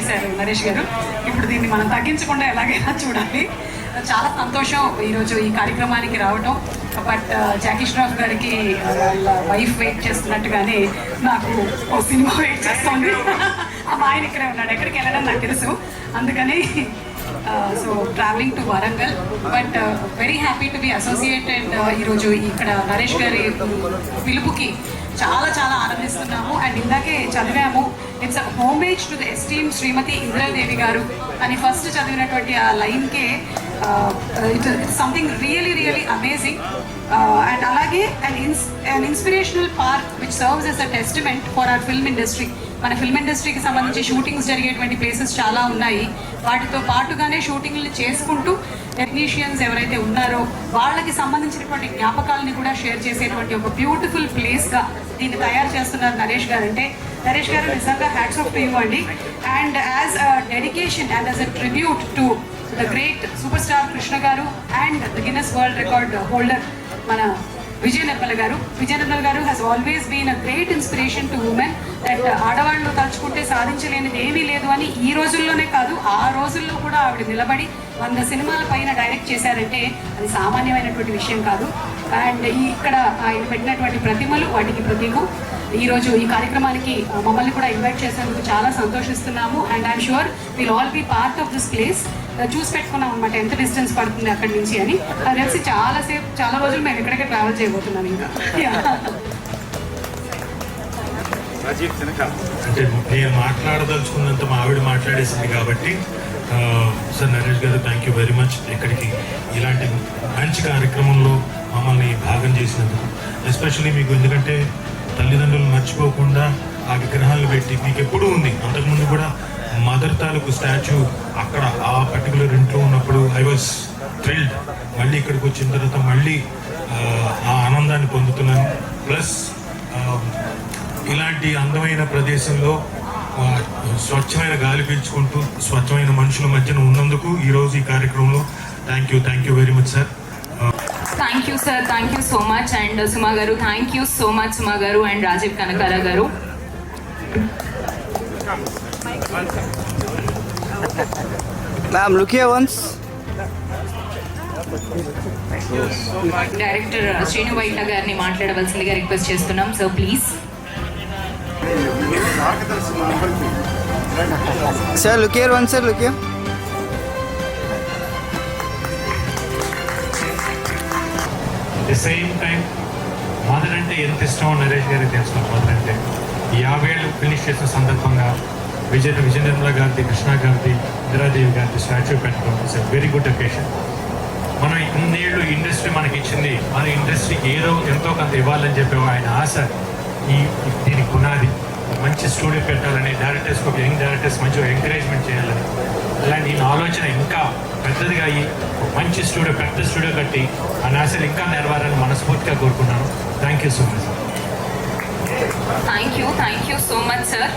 చేశారు నరేష్ గారు. ఇప్పుడు దీన్ని మనం తగ్గించకుండా ఎలాగైనా చూడాలి. చాలా సంతోషం ఈరోజు ఈ కార్యక్రమానికి రావడం. బట్ జాకీ ష్రాఫ్ గారికి వాళ్ళ వైఫ్ వెయిట్ చేస్తున్నట్టుగానే నాకు ఓ సినిమా వెయిట్ చేస్తుంది. మా ఆయన ఇక్కడే ఉన్నాడు, ఎక్కడికి వెళ్ళడం నాకు తెలుసు. అందుకని so travelling to Warangal, but very happy to be associated. ఈరోజు ఇక్కడ నరేష్ గారి పిలుపుకి చాలా చాలా ఆనందిస్తున్నాము. అండ్ ఇందాకే చదివాము, it's a homage to the esteem Shrimati Indiradevi garu అని ఫస్ట్ చదివినటువంటి ఆ లైన్కే it's something really really amazing. And అలాగే an inspirational park which serves as a testament for our film industry. మన ఫిల్మ్ ఇండస్ట్రీకి సంబంధించి షూటింగ్స్ జరిగేటువంటి ప్లేసెస్ చాలా ఉన్నాయి. వాటితో పాటుగానే షూటింగ్లు చేసుకుంటూ టెక్నీషియన్స్ ఎవరైతే ఉన్నారో వాళ్ళకి సంబంధించినటువంటి జ్ఞాపకాలని కూడా షేర్ చేసేటువంటి ఒక బ్యూటిఫుల్ ప్లేస్గా దీన్ని తయారు చేస్తున్నారు నరేష్ గారు. అంటే నరేష్ గారు నిజంగా హ్యాట్స్ ఆఫ్ టు యూ అండి. And as a dedication and as a tribute to the great super star Krishna garu and the Guinness world record holder మన Vijay Nirmal garu. Vijay Nirmal garu has always been a great inspiration to women. That ఆడవాళ్ళు తలుచుకుంటే సాధించలేనిది ఏమీ లేదు అని ఈ రోజుల్లోనే కాదు, ఆ రోజుల్లో కూడా ఆవిడ నిలబడి 100 సినిమాల పైన డైరెక్ట్ చేశారంటే అది సామాన్యమైనటువంటి విషయం కాదు. అండ్ ఇక్కడ ఆయన పెట్టినటువంటి ప్రతిమలు వాటికి ప్రతీకం. ఈరోజు ఈ కార్యక్రమానికి మమ్మల్ని కూడా ఇన్వైట్ చేసేందుకు చాలా సంతోషిస్తున్నాము. And I'm sure will all be part of this place. చూసి పెట్టుకున్నాం అనమాట ఎంత డిస్టెన్స్ పడుతుంది అక్కడి నుంచి అని. అది తెలిసి చాలా రోజులు మేము ఇక్కడికే ట్రావెల్ చేయబోతున్నాం. ఇంకా అంటే నేను మాట్లాడదలుచుకున్నంత మా ఆవిడ మాట్లాడేసింది కాబట్టి సార్ నరేష్ గారు థ్యాంక్ యూ వెరీ మచ్. ఇక్కడికి ఇలాంటి మంచి కార్యక్రమంలో మమ్మల్ని భాగం చేసినందుకు ఎస్పెషల్లీ మీకు, ఎందుకంటే తల్లిదండ్రులు మర్చిపోకుండా ఆ విగ్రహాలు పెట్టి మీకు ఎప్పుడూ ఉంది. అంతకుముందు కూడా మదర్ తాలూకు స్టాచ్యూ అక్కడ ఆ పర్టికులర్ ఇంట్లో ఉన్నప్పుడు ఐ వాజ్ థ్రిల్డ్. మళ్ళీ ఇక్కడికి వచ్చిన తర్వాత మళ్ళీ ఆ ఆనందాన్ని పొందుతున్నాను. ప్లస్ ఇలాంటి అందమైన ప్రదేశంలో స్వచ్ఛమైన గాలి పీల్చుకుంటూ స్వచ్ఛమైన మనుషుల మధ్యన ఉన్నందుకు ఈరోజు ఈ కార్యక్రమంలో thank you very much sir. Thank you sir, thank you so much. And Suma garu thank you so much. Suma garu and Rajeev Kanakala garu. Ma'am, look here once. Director Srinu Vaitla గారిని మాట్లాడవలసిందిగా రిక్వెస్ట్ చేస్తున్నాం sir, please. Sir, look here once, sir, look here. The same time mother అంటే ఎంత ఇష్టమో నరేష్ గారికి తెలుసుకున్నాం. Mother అంటే 50 ఏళ్ళు ఫినిష్ చేసిన సందర్భంగా విజయ నిర్మల గారిది, కృష్ణ గారిది, ఇందిరాదేవి గారిది స్టాచ్యూ పెట్టడం it's a very good occasion. మనం ఇన్నేళ్ళు ఇండస్ట్రీ మనకి ఇచ్చింది, మన ఇండస్ట్రీకి ఎంతో కొంత ఇవ్వాలని చెప్పి ఆయన ఆశ దీనికి పునాది. మంచి స్టూడియో పెట్టాలని, డైరెక్టర్స్కి, ఒక యంగ్ డైరెక్టర్స్ మంచిగా ఎంకరేజ్మెంట్ చేయాలని, అలాంటి ఈయన ఆలోచన ఇంకా పెద్దదిగా అయ్యి మంచి స్టూడియో, పెద్ద స్టూడియో కట్టి ఆ ఆశలు ఇంకా నెరవేరాలని మనస్ఫూర్తిగా కోరుకున్నాను. Thank you so much. Thank you so much sir.